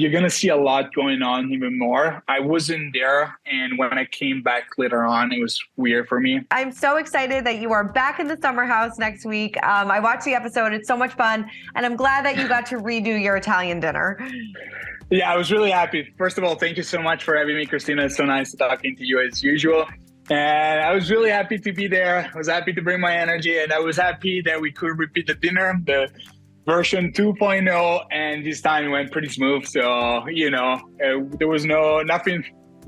you're going to see a lot going on even more. I wasn't there. And when I came back later on, it was weird for me. I'm so excited that you are back in the summer house next week. I watched the episode. It's so much fun. And I'm glad that you got to redo your Italian dinner. Yeah, I was really happy. First of all, thank you so much for having me, Christina. It's so nice talking to you as usual. And I was really happy to be there. I was happy to bring my energy. And I was happy that we could repeat the dinner, the version 2.0, and this time it went pretty smooth. So, there was nothing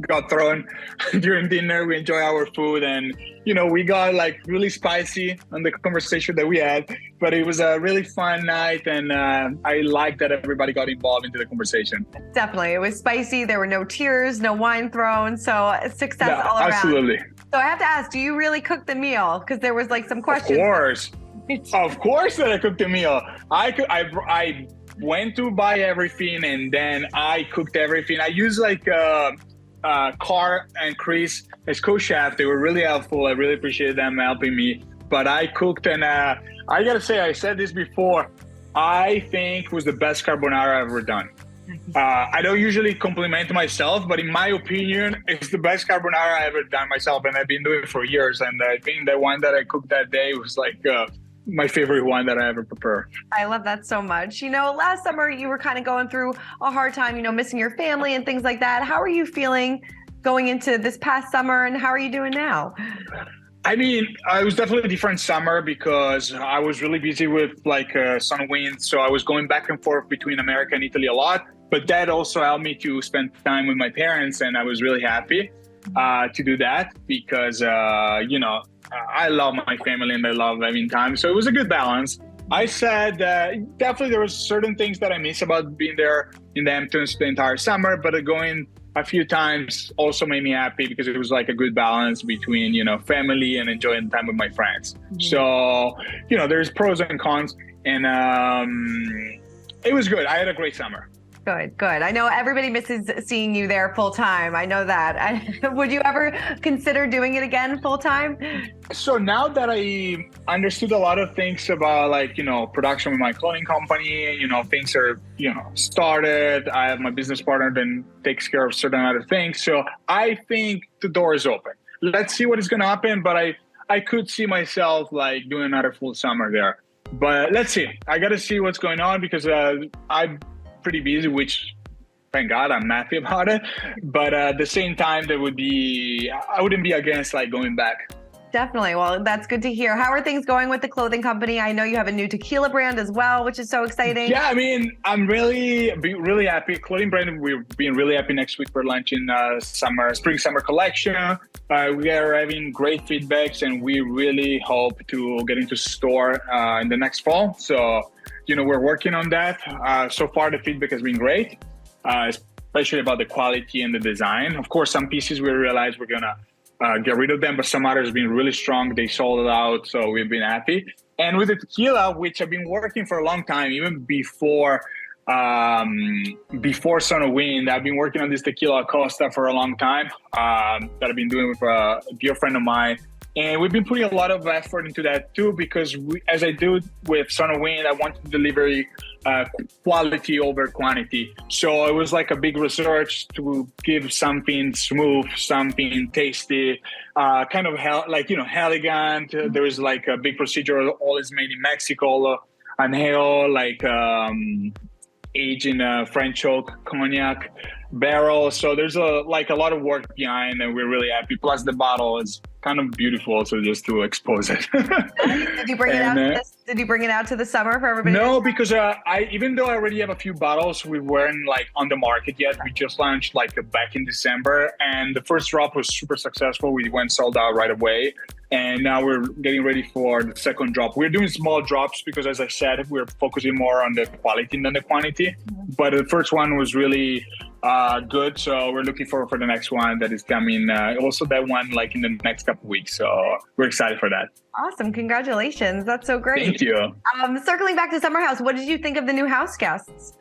got thrown during dinner. We enjoy our food, and, we got like really spicy on the conversation that we had, but it was a really fun night. And I like that everybody got involved into the conversation. Definitely. It was spicy. There were no tears, no wine thrown. So success all around. Absolutely. So I have to ask, do you really cook the meal? Because there was like some questions. Of course that I cooked the meal. I went to buy everything, and then I cooked everything. I used like Car and Chris as co-chef. They were really helpful. I really appreciate them helping me. But I cooked, and I gotta say, I said this before, I think it was the best carbonara I've ever done. I don't usually compliment myself, but in my opinion, it's the best carbonara I've ever done myself, and I've been doing it for years. And I think the one that I cooked that day was like my favorite one that I ever prepared. I love that so much. Last summer you were kind of going through a hard time, missing your family and things like that. How are you feeling going into this past summer, and how are you doing now? I mean, it was definitely a different summer because I was really busy with Sun Wind. So I was going back and forth between America and Italy a lot. But that also helped me to spend time with my parents. And I was really happy to do that because, I love my family and I love having time. So it was a good balance. I said definitely there was certain things that I miss about being there in the Hamptons the entire summer, but going a few times also made me happy because it was like a good balance between, family and enjoying time with my friends. Mm-hmm. So, there's pros and cons, and it was good. I had a great summer. Good. I know everybody misses seeing you there full time. I know that. Would you ever consider doing it again full time? So now that I understood a lot of things about production with my clothing company, things are, started. I have my business partner then takes care of certain other things. So I think the door is open. Let's see what is going to happen. But I could see myself doing another full summer there. But let's see. I got to see what's going on because I'm pretty busy, which thank God I'm happy about it. But at the same time, I wouldn't be against going back. Definitely. Well, that's good to hear. How are things going with the clothing company? I know you have a new tequila brand as well, which is so exciting. Yeah, I mean, I'm really happy. Clothing brand, we're being really happy. Next week we're launching spring-summer collection. We are having great feedbacks, and we really hope to get into store in the next fall. So, we're working on that. So far, the feedback has been great, especially about the quality and the design. Of course, some pieces we realized we're going to get rid of them, but some others have been really strong. They sold it out, so we've been happy. And with the tequila, which I've been working for a long time, even before Sun of Wind, I've been working on this tequila Costa for a long time that I've been doing with a dear friend of mine. And we've been putting a lot of effort into that too, because as I do with Sun of Wind, I want to deliver quality over quantity. So it was like a big research to give something smooth, something tasty, kind of elegant. There was a big procedure, all is made in Mexico, añejo, aged in French oak cognac barrel. So there's a lot of work behind, and we're really happy. Plus the bottle is kind of beautiful, so just to expose it. Did you bring it out? Did you bring it out to the summer for everybody? No, because even though I already have a few bottles, we weren't on the market yet. We just launched back in December, and the first drop was super successful. We went sold out right away, and now we're getting ready for the second drop. We're doing small drops because, as I said, we're focusing more on the quality than the quantity. Mm-hmm. But the first one was really good, so we're looking forward for the next one that is coming. Also, that one in the next couple weeks. So we're excited for that. Awesome! Congratulations! That's so great. Thank you. Circling back to Summer House, what did you think of the new house guests?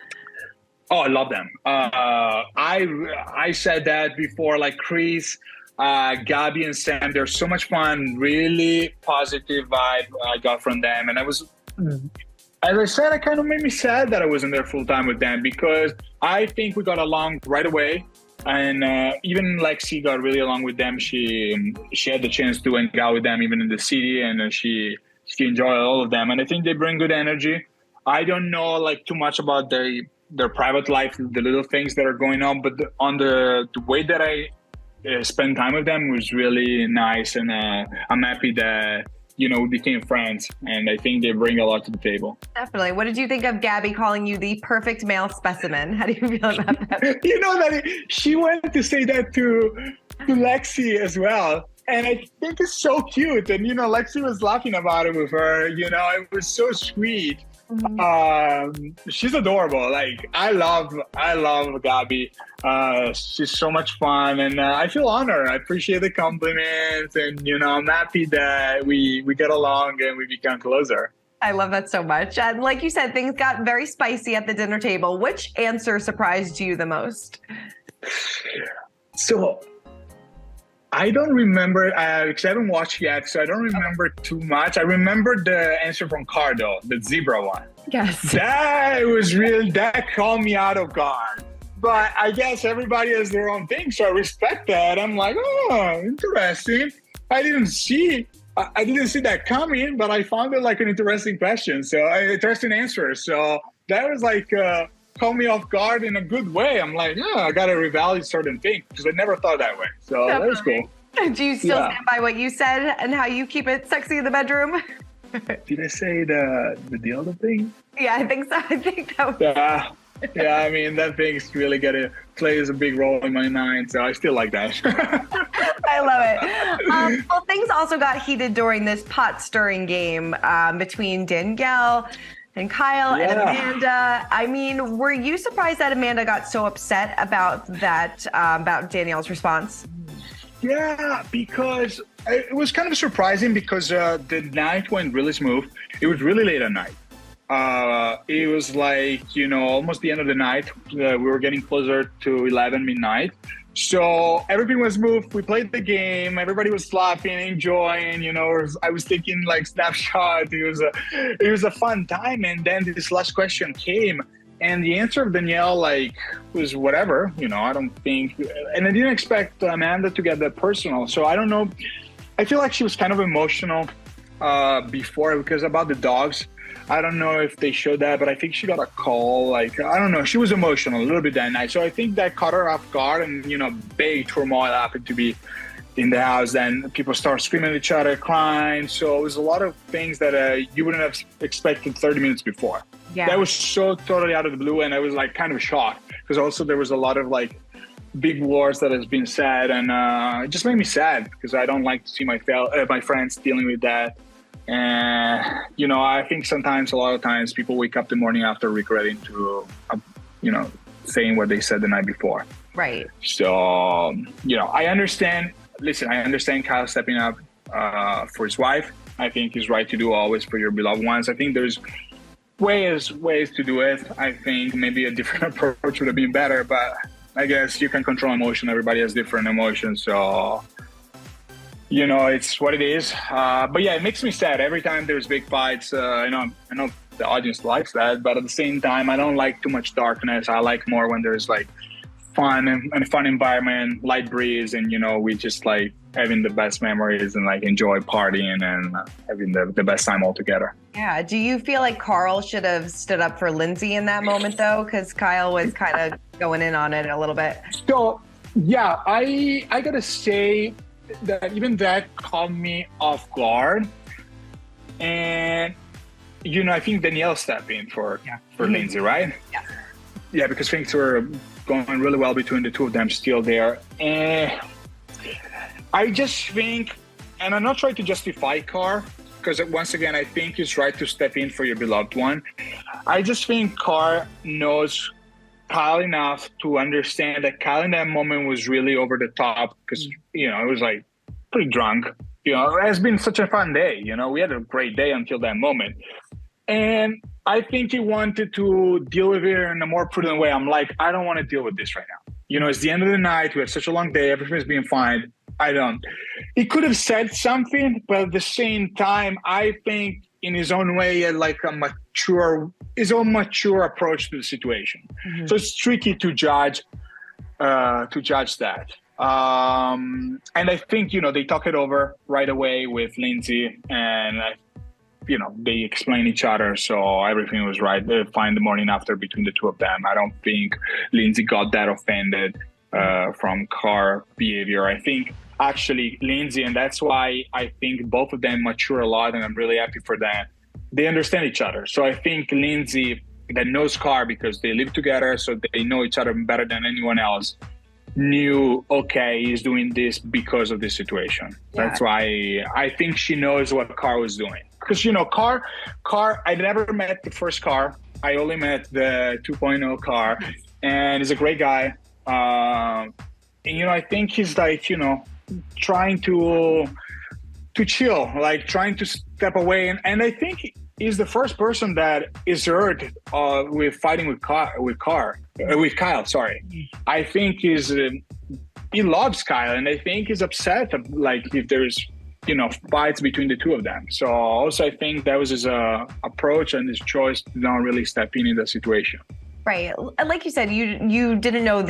Oh, I love them. I said that before. Chris, Gabby, and Sam, they're so much fun. Really positive vibe I got from them, and I was As I said, it kind of made me sad that I wasn't there full time with them because I think we got along right away. And even Lexi got really along with them. She had the chance to hang out with them even in the city, and she enjoyed all of them. And I think they bring good energy. I don't know like too much about their private life, the little things that are going on, but on the way that I spend time with them was really nice. And I'm happy that we became friends, and I think they bring a lot to the table. Definitely. What did you think of Gabby calling you the perfect male specimen? How do you feel about that? That she went to say that to Lexi as well. And I think it's so cute. And, Lexi was laughing about it with her. It was so sweet. She's adorable. Like I love Gabby. She's so much fun, and I feel honored. I appreciate the compliments, and I'm happy that we get along and we become closer. I love that so much. And like you said, things got very spicy at the dinner table. Which answer surprised you the most? So I don't remember, because I haven't watched yet, so I don't remember too much. I remember the answer from Cardo, the zebra one. Yes. That caught me out of guard. But I guess everybody has their own thing, so I respect that. I'm like, oh, interesting. I didn't see that coming, but I found it like an interesting question, so interesting answer. So that was like caught me off guard in a good way. I'm like, I got to revalidate certain things because I never thought that way. So That was cool. Do you still stand by what you said and how you keep it sexy in the bedroom? Did I say the Dillard thing? Yeah, I think so. I think that was... Yeah, I mean, that thing's really plays a big role in my mind, so I still like that. I love it. Well, things also got heated during this pot-stirring game between Danielle and Kyle and Amanda. I mean, were you surprised that Amanda got so upset about that, about Danielle's response? Yeah, because it was kind of surprising because the night went really smooth. It was really late at night. It was like, almost the end of the night. We were getting closer to 11 midnight. So everything was smooth. We played the game. Everybody was laughing, enjoying, I was taking like snapshot. It was a fun time. And then this last question came. And the answer of Danielle, was whatever, I don't think, and I didn't expect Amanda to get that personal. So I don't know. I feel like she was kind of emotional before because about the dogs. I don't know if they showed that, but I think she got a call. I don't know. She was emotional a little bit that night. So I think that caught her off guard, and, big turmoil happened to be in the house. Then people start screaming at each other, crying. So it was a lot of things that you wouldn't have expected 30 minutes before. Yeah. That was so totally out of the blue, and I was kind of shocked because also there was a lot of big words that has been said, and it just made me sad because I don't like to see my friends dealing with that. And I think a lot of times people wake up the morning after regretting to saying what they said the night before. Right. So I understand. Listen, I understand Kyle stepping up for his wife. I think he's right to do always for your beloved ones. I think there's ways to do it. I think maybe a different approach would have been better, but I guess you can control emotion. Everybody has different emotions, so it's what it is. But yeah, it makes me sad every time there's big fights. I know the audience likes that, but at the same time, I don't like too much darkness. I like more when there's fun and fun environment, light breeze, and we just having the best memories and enjoy partying and having the best time all together. Yeah. Do you feel like Carl should have stood up for Lindsay in that moment though? Because Kyle was kind of going in on it a little bit. So yeah, I gotta say that even that caught me off guard, and I think Danielle stepped in for Lindsay, right? Yeah, because things were going really well between the two of them still there. And I just think, and I'm not trying to justify Carr, because once again, I think it's right to step in for your beloved one. I just think Carr knows Kyle enough to understand that Kyle in that moment was really over the top because, it was pretty drunk. It has been such a fun day. We had a great day until that moment. And I think he wanted to deal with it in a more prudent way. I'm like, I don't want to deal with this right now. It's the end of the night. We had such a long day. Everything's being fine. I don't. He could have said something, but at the same time, I think in his own way, he had a mature approach to the situation. Mm-hmm. So it's tricky to judge that. And I think, they talk it over right away with Lindsay, and they explain each other, so everything was right. Fine the morning after between the two of them. I don't think Lindsay got that offended from car behavior. I think actually Lindsay, and that's why I think both of them mature a lot, and I'm really happy for that. They understand each other. So I think Lindsay, that knows Car because they live together, so they know each other better than anyone else, knew, okay, he's doing this because of this situation. Yeah. That's why I think she knows what Car was doing. Because, Car, I never met the first Car. I only met the 2.0 Car, and he's a great guy. And, I think he's like, trying to chill, like trying to step away. And I think he's the first person that is hurt with fighting with Kyle. Sorry, I think he loves Kyle, and I think he's upset like if there's fights between the two of them. So also I think that was his approach and his choice to not really step in the situation. Right. Like you said, you didn't know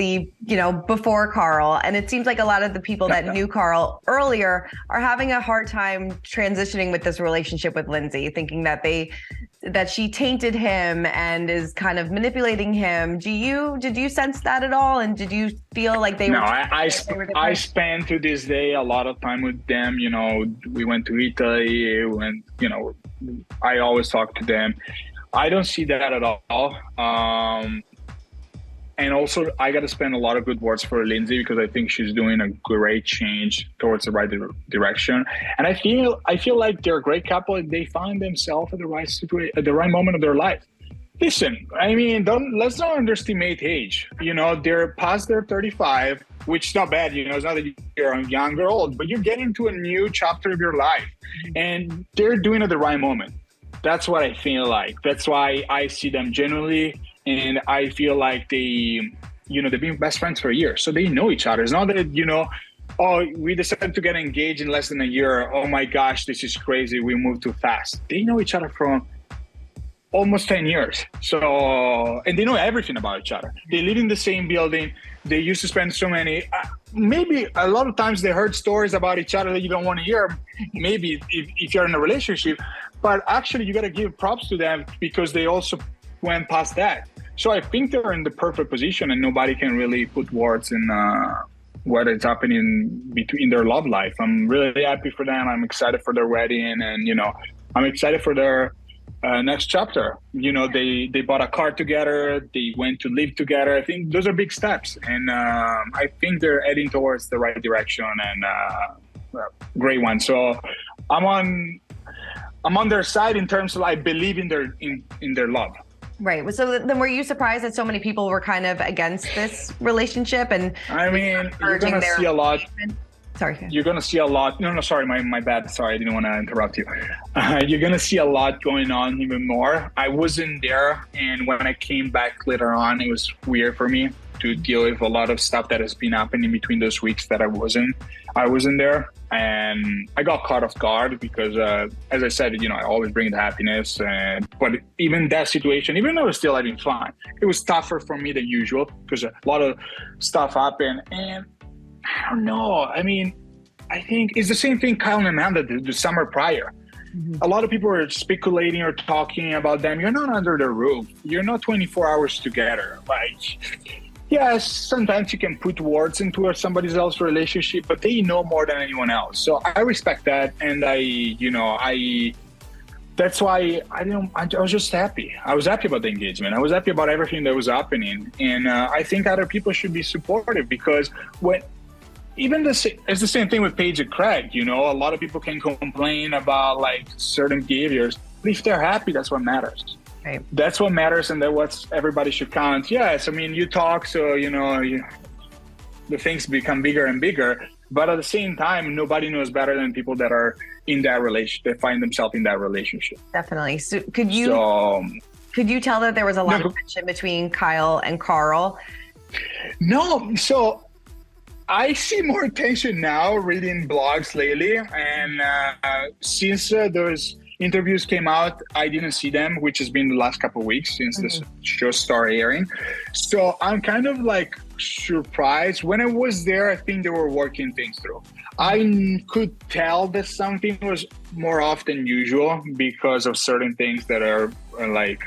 before Carl, and it seems like a lot of the people that knew Carl earlier are having a hard time transitioning with this relationship with Lindsay, thinking that she tainted him and is kind of manipulating him. Did you sense that at all? And did you feel like they were? No, I spent to this day a lot of time with them. We went to Italy, and I always talk to them. I don't see that at all. And also, I got to spend a lot of good words for Lindsay because I think she's doing a great change towards the right direction. And I feel like they're a great couple and they find themselves at the right situation, at the right moment of their life. Listen, I mean, let's not underestimate age. They're past their 35, which is not bad. It's not that you're young or old, but you're getting to a new chapter of your life, and they're doing it at the right moment. That's what I feel like. That's why I see them genuinely, and I feel like they've been best friends for a year, so they know each other. It's not that we decided to get engaged in less than a year. Oh my gosh, this is crazy. We moved too fast. They know each other from almost 10 years. So, and they know everything about each other. They live in the same building. They used to spend so many. Maybe a lot of times they heard stories about each other that you don't want to hear. Maybe if you're in a relationship. But actually, you got to give props to them because they also went past that. So I think they're in the perfect position, and nobody can really put words in what is happening between their love life. I'm really happy for them. I'm excited for their wedding, and I'm excited for their next chapter. They bought a car together. They went to live together. I think those are big steps, and I think they're heading towards the right direction, and great one. So I'm on their side in terms of I believe in their love. Right. So then were you surprised that so many people were kind of against this relationship? And I mean, you're going to see a lot. Sorry. You're going to see a lot. No, sorry. My bad. Sorry. I didn't want to interrupt you. You're going to see a lot going on even more. I wasn't there. And when I came back later on, it was weird for me to deal with a lot of stuff that has been happening between those weeks that I wasn't there. And I got caught off guard because, as I said, I always bring the happiness. But even that situation, even though I was still having fun, it was tougher for me than usual because a lot of stuff happened. And I don't know. I mean, I think it's the same thing Kyle and Amanda did the summer prior. Mm-hmm. A lot of people are speculating or talking about them. You're not under the roof. You're not 24 hours together. Yes, sometimes you can put words into somebody else's relationship, but they know more than anyone else. So I respect that, and that's why I was just happy. I was happy about the engagement. I was happy about everything that was happening, and I think other people should be supportive because it's the same thing with Paige and Craig. A lot of people can complain about certain behaviors, but if they're happy, that's what matters. Right. That's what matters, and that's what everybody should count. Yes, I mean, you talk, so the things become bigger and bigger. But at the same time, nobody knows better than people that are in that relationship, that find themselves in that relationship. Definitely. So could you tell that there was a lot of tension between Kyle and Carl? No. So I see more tension now reading blogs lately, and since there's interviews came out, I didn't see them, which has been the last couple of weeks since the show started airing. So I'm kind of like surprised. When I was there, I think they were working things through. I could tell that something was more off than usual because of certain things that are like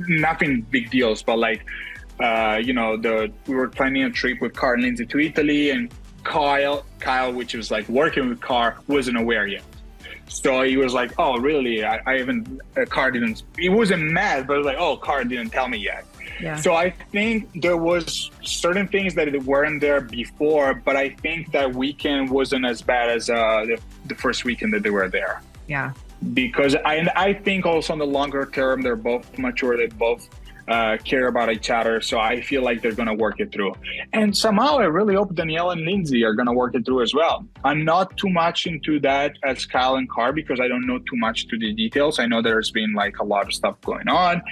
nothing big deals, but like we were planning a trip with Car and Lindsay to Italy, and Kyle, which was like working with Car, wasn't aware yet. So he was like, "Oh, really? I haven't." Car didn't. He wasn't mad, but like, "Oh, Car didn't tell me yet." Yeah. So I think there was certain things that weren't there before, but I think that weekend wasn't as bad as the first weekend that they were there. Yeah. Because I think also in the longer term, they're both mature. They both care about each other. So I feel like they're going to work it through. And somehow I really hope Danielle and Lindsay are going to work it through as well. I'm not too much into that as Kyle and Car because I don't know too much to the details. I know there's been like a lot of stuff going on.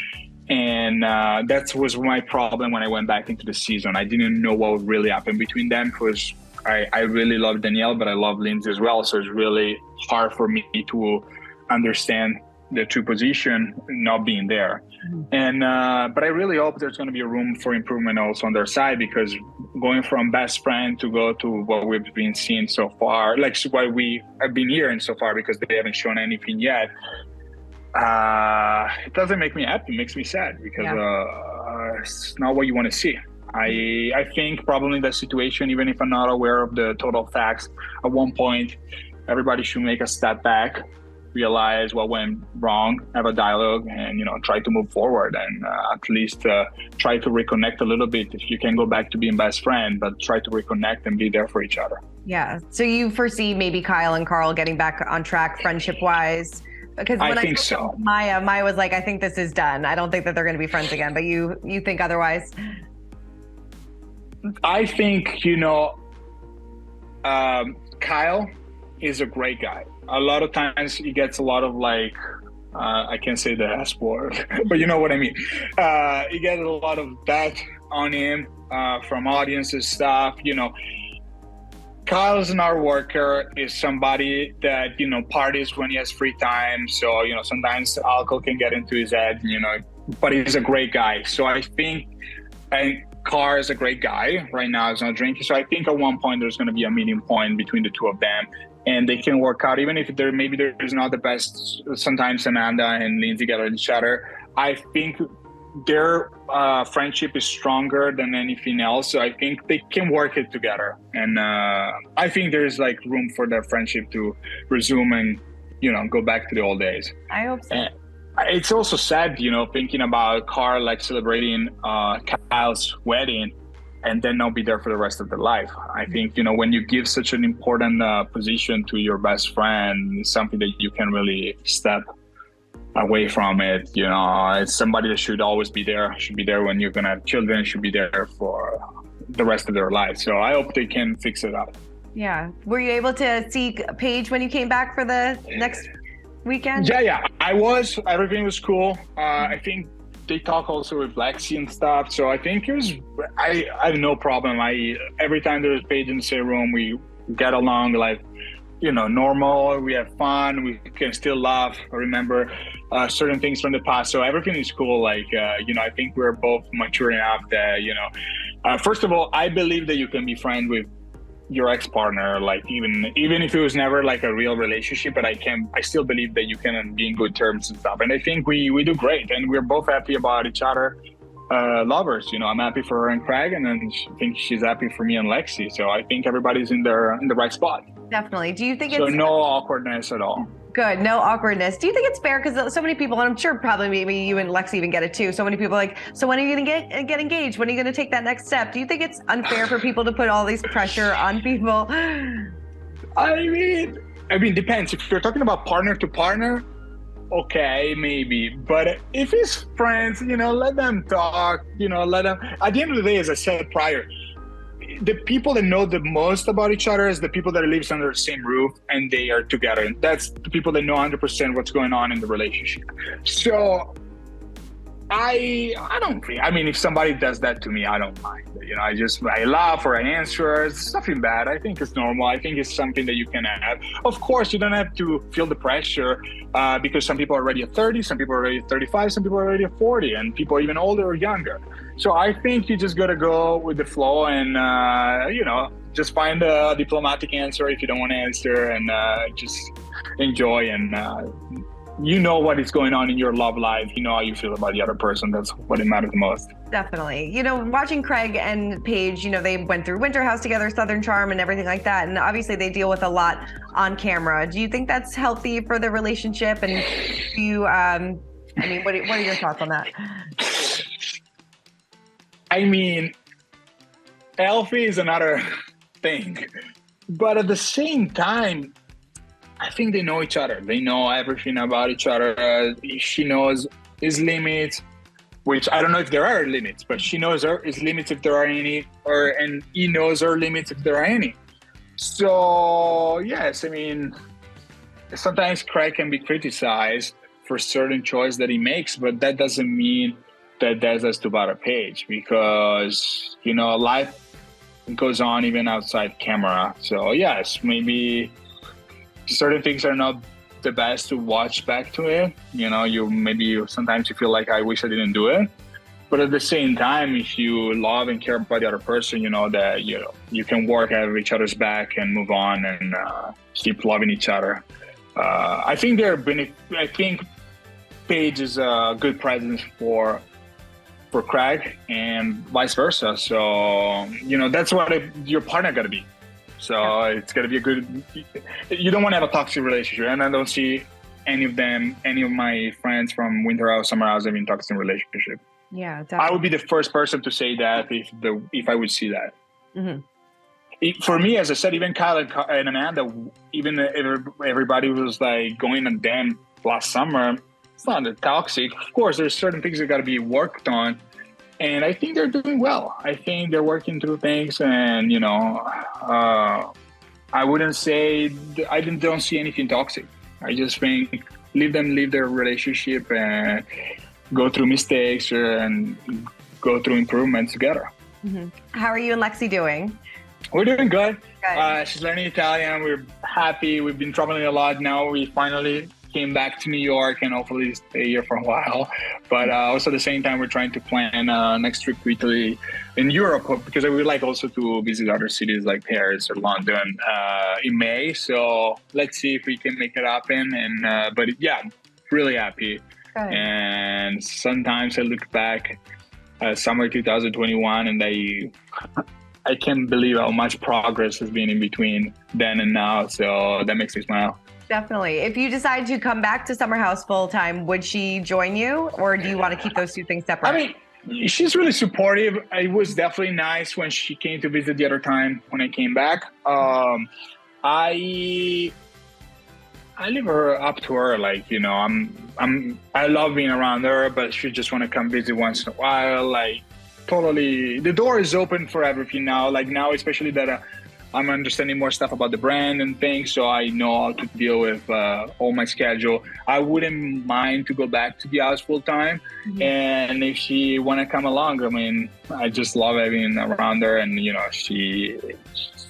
And that was my problem when I went back into the season. I didn't know what would really happen between them because I really love Danielle, but I love Lindsay as well. So it's really hard for me to understand the true position not being there. And but I really hope there's going to be a room for improvement also on their side, because going from best friend to go to what we've been seeing so far, like what we have been hearing so far, because they haven't shown anything yet, it doesn't make me happy. It makes me sad because it's not what you want to see. I think probably in that situation, even if I'm not aware of the total facts, at one point everybody should make a step back, realize what went wrong, have a dialogue, and try to move forward, and at least try to reconnect a little bit. If you can go back to being best friend, but try to reconnect and be there for each other. Yeah. So you foresee maybe Kyle and Carl getting back on track friendship wise? Because when I think so. Maya was like, I think this is done. I don't think that they're going to be friends again. But you think otherwise? I think Kyle is a great guy. A lot of times he gets a lot of like, I can't say the S word, but you know what I mean. He gets a lot of that on him from audiences stuff. Kyle's an hard worker, is somebody that, parties when he has free time. So, sometimes alcohol can get into his head, but he's a great guy. So I think, and Car is a great guy. Right now he's not drinking. So I think at one point there's going to be a meeting point between the two of them, and they can work out, even if there's not the best. Sometimes Amanda and Lindsay get at each other. I think their friendship is stronger than anything else. So I think they can work it together. And I think there's like room for their friendship to resume and, go back to the old days. I hope so. And it's also sad, thinking about Car like celebrating Kyle's wedding and then not be there for the rest of their life. I think, when you give such an important position to your best friend, it's something that you can really step away from it. It's somebody that should always be there, should be there when you're going to have children, should be there for the rest of their life. So I hope they can fix it up. Yeah. Were you able to see Paige when you came back for the next weekend? Yeah. I was. Everything was cool. I think they talk also with Blac and stuff. So I think it was, I have no problem. Every time there's Paige in the same room, we get along like, normal. We have fun. We can still laugh. I remember certain things from the past. So everything is cool. Like, I think we're both mature enough that, first of all, I believe that you can be friends with your ex-partner, like even if it was never like a real relationship, but I still believe that you can be in good terms and stuff. And I think we do great, and we're both happy about each other. Lovers, I'm happy for her and Craig, and then I think she's happy for me and Lexi. So I think everybody's in the right spot. Definitely. Do you think so? No awkwardness at all. Good. No awkwardness. Do you think it's fair? Because so many people, and I'm sure probably maybe you and Lexi even get it too. So many people are like, so when are you going to get engaged? When are you going to take that next step? Do you think it's unfair for people to put all these pressure on people? I mean, depends. If you're talking about partner to partner, okay, maybe. But if it's friends, let them talk, let them. At the end of the day, as I said prior, the people that know the most about each other is the people that lives under the same roof and they are together. And that's the people that know 100% what's going on in the relationship. So I don't think. I mean, if somebody does that to me, I don't mind. You know, I laugh or I answer. It's nothing bad. I think it's normal. I think it's something that you can have. Of course, you don't have to feel the pressure because some people are already at 30, some people are already at 35, some people are already at 40, and people are even older or younger. So I think you just gotta go with the flow and you know, just find a diplomatic answer if you don't want to answer, and just enjoy and. You know what is going on in your love life. You know how you feel about the other person. That's what it matters the most. Definitely. You know, watching Craig and Paige, you know, they went through Winter House together, Southern Charm and everything like that. And obviously they deal with a lot on camera. Do you think that's healthy for the relationship? And do you, I mean, what are your thoughts on that? I mean, healthy is another thing. But at the same time, I think they know each other. They know everything about each other. She knows his limits, which I don't know if there are limits, but she knows his limits if there are any, and he knows her limits if there are any. So yes, I mean, sometimes Craig can be criticized for certain choice that he makes, but that doesn't mean that has to bother Paige, because you know life goes on even outside camera. So yes, maybe. Certain things are not the best to watch back to it. You know, sometimes you feel like I wish I didn't do it. But at the same time, if you love and care about the other person, you know that you can work at each other's back and move on and keep loving each other. I think I think Paige is a good presence for Craig and vice versa. So you know that's what your partner got to be. So it's got to be a good, you don't want to have a toxic relationship. And I don't see any of my friends from Winter House, Summer House having a toxic relationship. Yeah, definitely. I would be the first person to say that if I would see that. Mm-hmm. For me, as I said, even Kyle and Amanda, even everybody was like going on them last summer. It's not toxic. Of course, there's certain things that got to be worked on. And I think they're doing well. I think they're working through things, and you know, I wouldn't say I don't see anything toxic. I just think leave their relationship and go through mistakes and go through improvements together. Mm-hmm. How are you and Lexi doing? We're doing good. She's learning Italian. We're happy. We've been traveling a lot. Now we finally came back to New York and hopefully stay here for a while. But also at the same time, we're trying to plan next trip to Italy in Europe, because I would like also to visit other cities like Paris or London in May. So let's see if we can make it happen. And but yeah, really happy. Good. And sometimes I look back summer 2021 and I can't believe how much progress has been in between then and now. So that makes me smile. Definitely. If you decide to come back to Summer House full time, would she join you, or do you want to keep those two things separate? I mean, she's really supportive. It was definitely nice when she came to visit the other time when I came back. I leave her up to her. Like, you know, I love being around her, but she just want to come visit once in a while. Like, totally, the door is open for everything now. Like now, especially that. I'm understanding more stuff about the brand and things, so I know how to deal with all my schedule. I wouldn't mind to go back to the house full time. Mm-hmm. And if she want to come along, I mean, I just love having around her, and you know, she's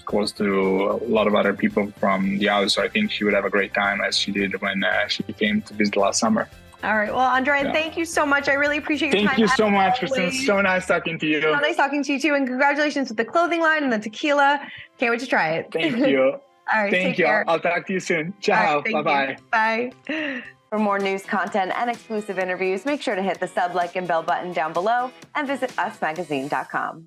close to a lot of other people from the house, so I think she would have a great time as she did when she came to visit last summer. All right. Well, Andrea, thank you so much. I really appreciate your time. Thank you so much, Kristen. It's so nice talking to you. So nice talking to you too. And congratulations with the clothing line and the tequila. Can't wait to try it. Thank you. All right. Thank you. Care. I'll talk to you soon. Ciao. Right, bye-bye. Bye. For more news, content, and exclusive interviews, make sure to hit the sub, like, and bell button down below and visit usmagazine.com.